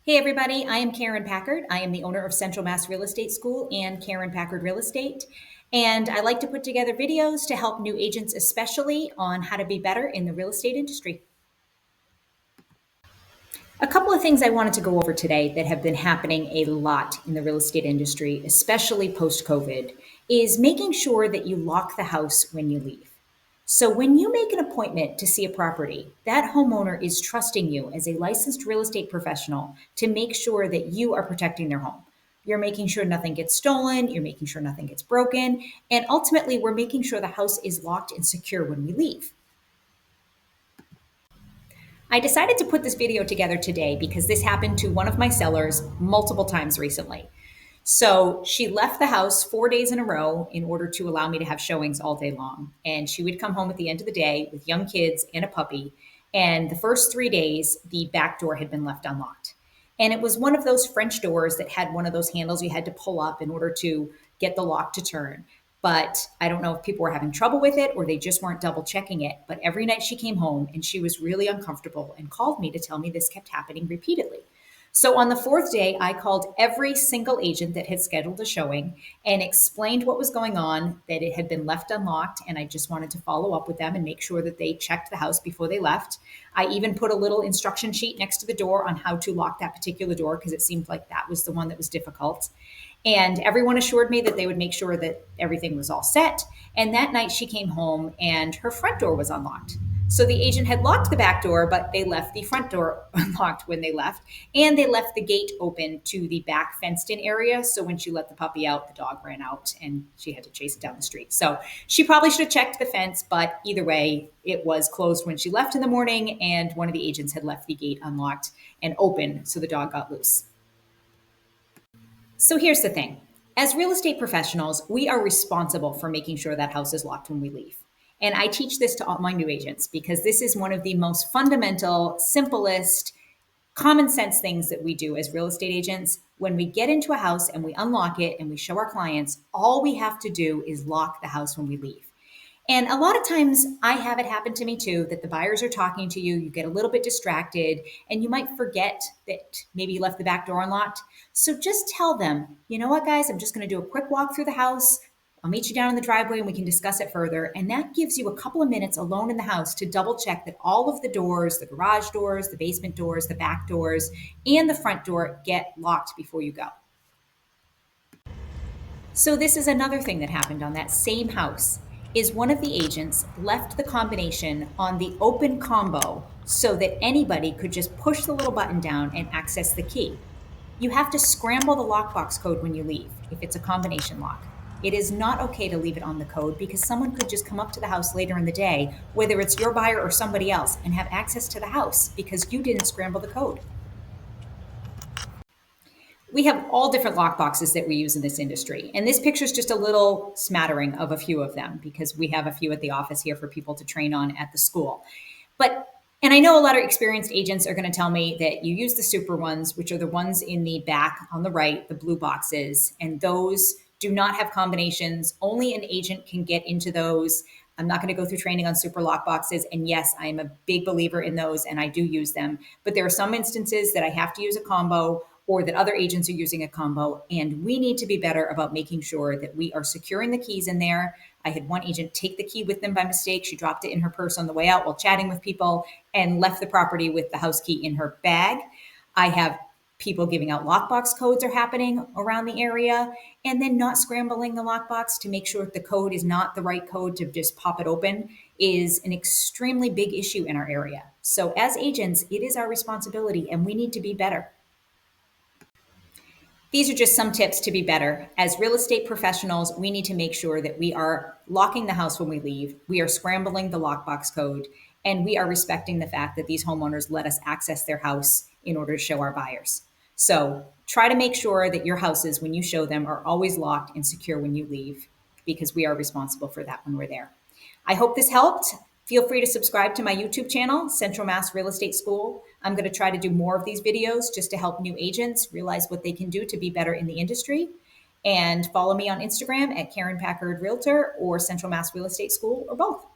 Hey everybody, I am Karen Packard. I am the owner of Central Mass Real Estate School and Karen Packard Real Estate. And I like to put together videos to help new agents, especially on how to be better in the real estate industry. A couple of things I wanted to go over today that have been happening a lot in the real estate industry, especially post COVID, is making sure that you lock the house when you leave. So, when you make an appointment to see a property, that homeowner is trusting you as a licensed real estate professional to make sure that you are protecting their home. You're making sure nothing gets stolen, you're making sure nothing gets broken, and ultimately, we're making sure the house is locked and secure when we leave. I decided to put this video together today because this happened to one of my sellers multiple times recently. So she left the house 4 days in a row in order to allow me to have showings all day long. And she would come home at the end of the day with young kids and a puppy. And the first 3 days, the back door had been left unlocked. And it was one of those French doors that had one of those handles you had to pull up in order to get the lock to turn. But I don't know if people were having trouble with it or they just weren't double checking it. But every night she came home and she was really uncomfortable and called me to tell me this kept happening repeatedly. So on the fourth day, I called every single agent that had scheduled a showing and explained what was going on, that it had been left unlocked, and I just wanted to follow up with them and make sure that they checked the house before they left. I even put a little instruction sheet next to the door on how to lock that particular door because it seemed like that was the one that was difficult. And everyone assured me that they would make sure that everything was all set. And that night she came home and her front door was unlocked. So the agent had locked the back door, but they left the front door unlocked when they left. And they left the gate open to the back fenced in area. So when she let the puppy out, the dog ran out and she had to chase it down the street. So she probably should have checked the fence, but either way, it was closed when she left in the morning. And one of the agents had left the gate unlocked and open. So the dog got loose. So here's the thing. As real estate professionals, we are responsible for making sure that house is locked when we leave. And I teach this to all my new agents because this is one of the most fundamental, simplest, common sense things that we do as real estate agents. When we get into a house and we unlock it and we show our clients, all we have to do is lock the house when we leave. And a lot of times I have it happen to me too that the buyers are talking to you, you get a little bit distracted, and you might forget that maybe you left the back door unlocked. So just tell them, you know what, guys, I'm just going to do a quick walk through the house. I'll meet you down in the driveway and we can discuss it further. And that gives you a couple of minutes alone in the house to double check that all of the doors, the garage doors, the basement doors, the back doors, and the front door get locked before you go. So this is another thing that happened on that same house is one of the agents left the combination on the open combo so that anybody could just push the little button down and access the key. You have to scramble the lockbox code when you leave if it's a combination lock. It is not okay to leave it on the code because someone could just come up to the house later in the day, whether it's your buyer or somebody else, and have access to the house because you didn't scramble the code. We have all different lock boxes that we use in this industry. And this picture is just a little smattering of a few of them because we have a few at the office here for people to train on at the school. And I know a lot of experienced agents are going to tell me that you use the super ones, which are the ones in the back on the right, the blue boxes, and those do not have combinations. Only an agent can get into those. I'm not going to go through training on super lock boxes. And yes, I am a big believer in those and I do use them. But there are some instances that I have to use a combo or that other agents are using a combo. And we need to be better about making sure that we are securing the keys in there. I had one agent take the key with them by mistake. She dropped it in her purse on the way out while chatting with people and left the property with the house key in her bag. I have people giving out lockbox codes are happening around the area, and then not scrambling the lockbox to make sure that the code is not the right code to just pop it open is an extremely big issue in our area. So as agents, it is our responsibility and we need to be better. These are just some tips to be better. As real estate professionals, we need to make sure that we are locking the house when we leave, we are scrambling the lockbox code, and we are respecting the fact that these homeowners let us access their house in order to show our buyers. So try to make sure that your houses, when you show them, are always locked and secure when you leave, because we are responsible for that when we're there. I hope this helped. Feel free to subscribe to my YouTube channel, Central Mass Real Estate School. I'm going to try to do more of these videos just to help new agents realize what they can do to be better in the industry. And follow me on Instagram at Karen Packard Realtor or Central Mass Real Estate School or both.